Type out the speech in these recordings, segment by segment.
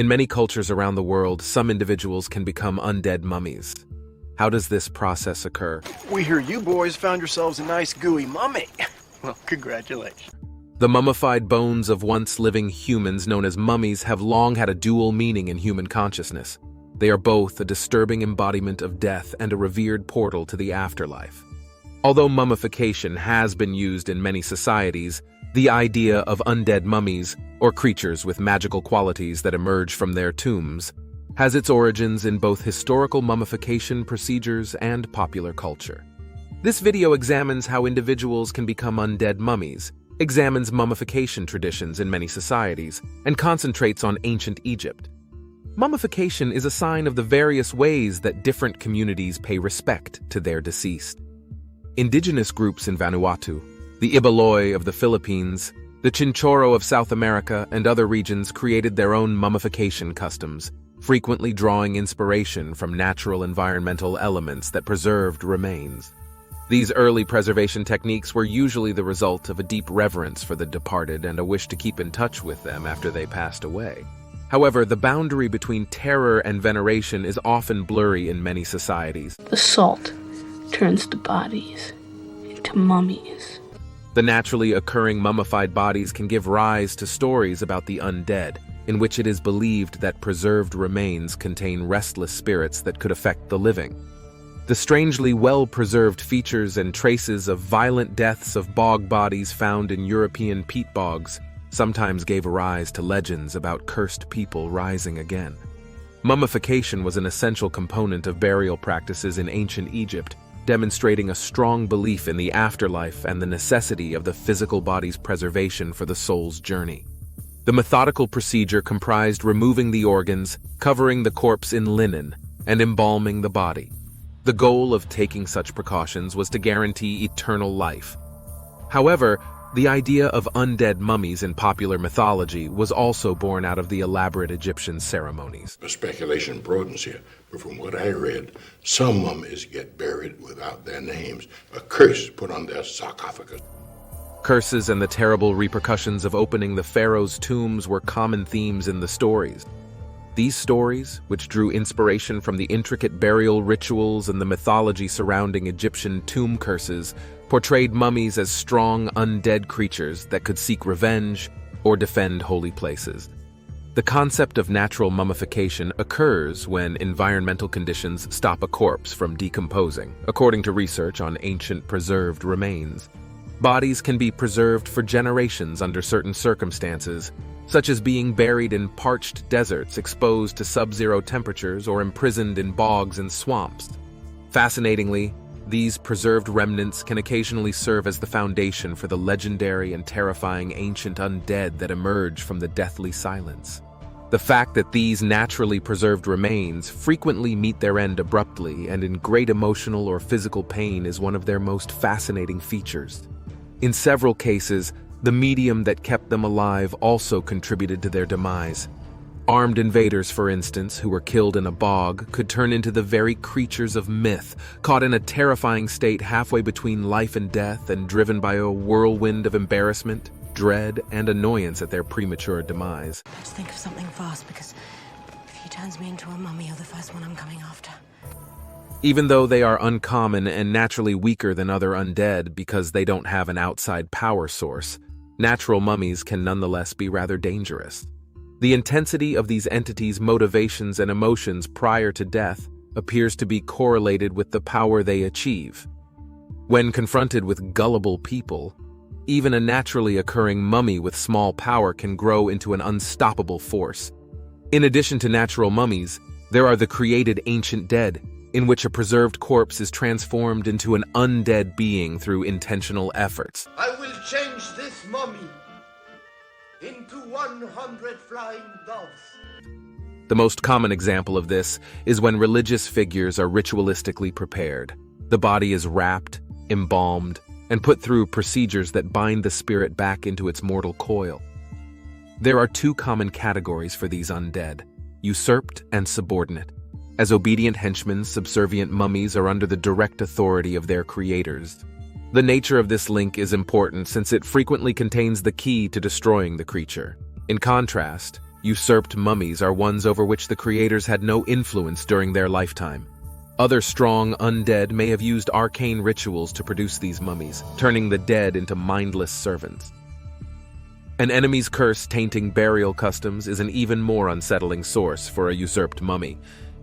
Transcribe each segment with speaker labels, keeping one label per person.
Speaker 1: In many cultures around the world, some individuals can become undead mummies. How does this process occur?
Speaker 2: We hear you boys found yourselves a nice gooey mummy. Well, congratulations.
Speaker 1: The mummified bones of once living humans known as mummies have long had a dual meaning in human consciousness. They are both a disturbing embodiment of death and a revered portal to the afterlife. Although mummification has been used in many societies, the idea of undead mummies, or creatures with magical qualities that emerge from their tombs, has its origins in both historical mummification procedures and popular culture. This video examines how individuals can become undead mummies, examines mummification traditions in many societies, and concentrates on ancient Egypt. Mummification is a sign of the various ways that different communities pay respect to their deceased. Indigenous groups in Vanuatu, the Ibaloi of the Philippines, the Chinchorro of South America, and other regions created their own mummification customs, frequently drawing inspiration from natural environmental elements that preserved remains. These early preservation techniques were usually the result of a deep reverence for the departed and a wish to keep in touch with them after they passed away. However, the boundary between terror and veneration is often blurry in many societies.
Speaker 3: The salt turns the bodies into mummies.
Speaker 1: The naturally occurring mummified bodies can give rise to stories about the undead, in which it is believed that preserved remains contain restless spirits that could affect the living. The strangely well-preserved features and traces of violent deaths of bog bodies found in European peat bogs sometimes gave rise to legends about cursed people rising again. Mummification was an essential component of burial practices in ancient Egypt, demonstrating a strong belief in the afterlife and the necessity of the physical body's preservation for the soul's journey. The methodical procedure comprised removing the organs, covering the corpse in linen, and embalming the body. The goal of taking such precautions was to guarantee eternal life. However, the idea of undead mummies in popular mythology was also born out of the elaborate Egyptian ceremonies.
Speaker 4: Speculation broadens here, but from what I read, some mummies get buried without their names. A curse put on their sarcophagus.
Speaker 1: Curses and the terrible repercussions of opening the pharaoh's tombs were common themes in the stories. These stories, which drew inspiration from the intricate burial rituals and the mythology surrounding Egyptian tomb curses, portrayed mummies as strong, undead creatures that could seek revenge or defend holy places. The concept of natural mummification occurs when environmental conditions stop a corpse from decomposing, according to research on ancient preserved remains. Bodies can be preserved for generations under certain circumstances, such as being buried in parched deserts exposed to sub-zero temperatures or imprisoned in bogs and swamps. Fascinatingly, these preserved remnants can occasionally serve as the foundation for the legendary and terrifying ancient undead that emerge from the deathly silence. The fact that these naturally preserved remains frequently meet their end abruptly and in great emotional or physical pain is one of their most fascinating features. In several cases, the medium that kept them alive also contributed to their demise. Armed invaders, for instance, who were killed in a bog, could turn into the very creatures of myth, caught in a terrifying state halfway between life and death and driven by a whirlwind of embarrassment, dread, and annoyance at their premature demise.
Speaker 5: Let's think of something fast, because if he turns me into a mummy, you're the first one I'm coming after.
Speaker 1: Even though they are uncommon and naturally weaker than other undead because they don't have an outside power source, natural mummies can nonetheless be rather dangerous. The intensity of these entities' motivations and emotions prior to death appears to be correlated with the power they achieve. When confronted with gullible people, even a naturally occurring mummy with small power can grow into an unstoppable force. In addition to natural mummies, there are the created ancient dead, in which a preserved corpse is transformed into an undead being through intentional efforts.
Speaker 6: I will change this mummy into 100 flying doves.
Speaker 1: The most common example of this is when religious figures are ritualistically prepared. The body is wrapped, embalmed, and put through procedures that bind the spirit back into its mortal coil. There are two common categories for these undead: usurped and subordinate. As obedient henchmen, subservient mummies are under the direct authority of their creators. The nature of this link is important since it frequently contains the key to destroying the creature. In contrast, Usurped mummies are ones over which the creators had no influence during their lifetime. Other strong undead may have used arcane rituals to produce these mummies, turning the dead into mindless servants. An enemy's curse tainting burial customs is an even more unsettling source for a usurped mummy.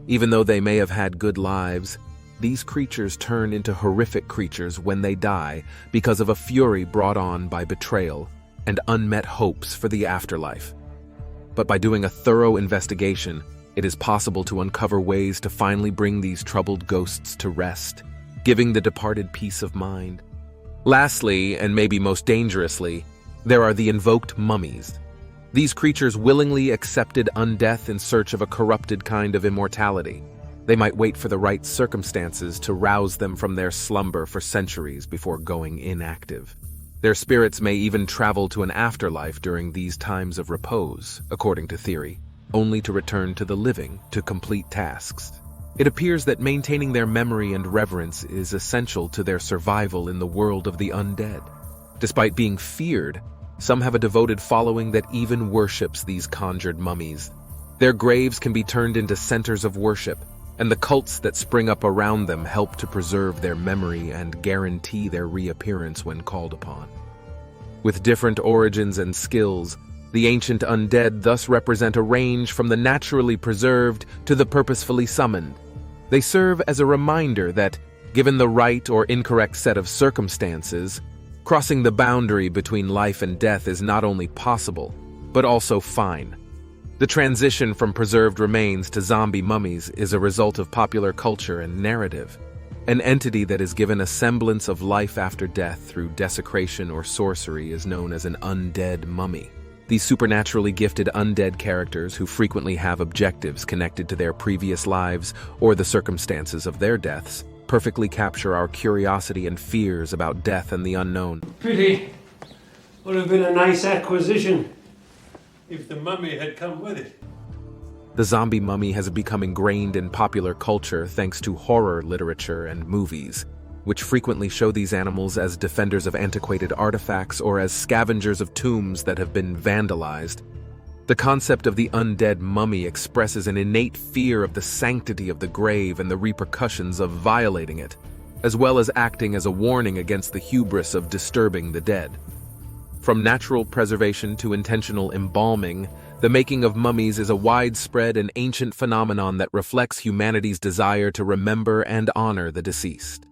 Speaker 1: Even though they may have had good lives, these creatures turn into horrific creatures when they die because of a fury brought on by betrayal and unmet hopes for the afterlife. But by doing a thorough investigation, it is possible to uncover ways to finally bring these troubled ghosts to rest, giving the departed peace of mind. Lastly, and maybe most dangerously, there are the invoked mummies. These creatures willingly accepted undeath in search of a corrupted kind of immortality. They might wait for the right circumstances to rouse them from their slumber for centuries before going inactive. Their spirits may even travel to an afterlife during these times of repose, according to theory, only to return to the living to complete tasks. It appears that maintaining their memory and reverence is essential to their survival in the world of the undead. Despite being feared, some have a devoted following that even worships these conjured mummies. Their graves can be turned into centers of worship, and the cults that spring up around them help to preserve their memory and guarantee their reappearance when called upon. With different origins and skills, the ancient undead thus represent a range from the naturally preserved to the purposefully summoned. They serve as a reminder that, given the right or incorrect set of circumstances, crossing the boundary between life and death is not only possible, but also fine. The transition from preserved remains to zombie mummies is a result of popular culture and narrative. An entity that is given a semblance of life after death through desecration or sorcery is known as an undead mummy. These supernaturally gifted undead characters, who frequently have objectives connected to their previous lives or the circumstances of their deaths, perfectly capture our curiosity and fears about death and the unknown.
Speaker 7: Pity. Would have been a nice acquisition if the mummy had come with it.
Speaker 1: The zombie mummy has become ingrained in popular culture thanks to horror literature and movies, which frequently show these animals as defenders of antiquated artifacts or as scavengers of tombs that have been vandalized. The concept of the undead mummy expresses an innate fear of the sanctity of the grave and the repercussions of violating it, as well as acting as a warning against the hubris of disturbing the dead. From natural preservation to intentional embalming, the making of mummies is a widespread and ancient phenomenon that reflects humanity's desire to remember and honor the deceased.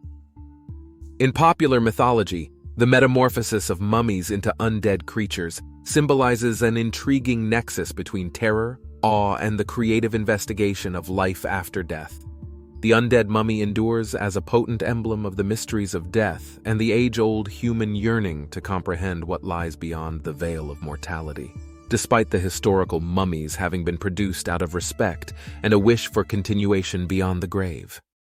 Speaker 1: In popular mythology, the metamorphosis of mummies into undead creatures symbolizes an intriguing nexus between terror, awe, and the creative investigation of life after death. The undead mummy endures as a potent emblem of the mysteries of death and the age-old human yearning to comprehend what lies beyond the veil of mortality. Despite the historical mummies having been produced out of respect and a wish for continuation beyond the grave.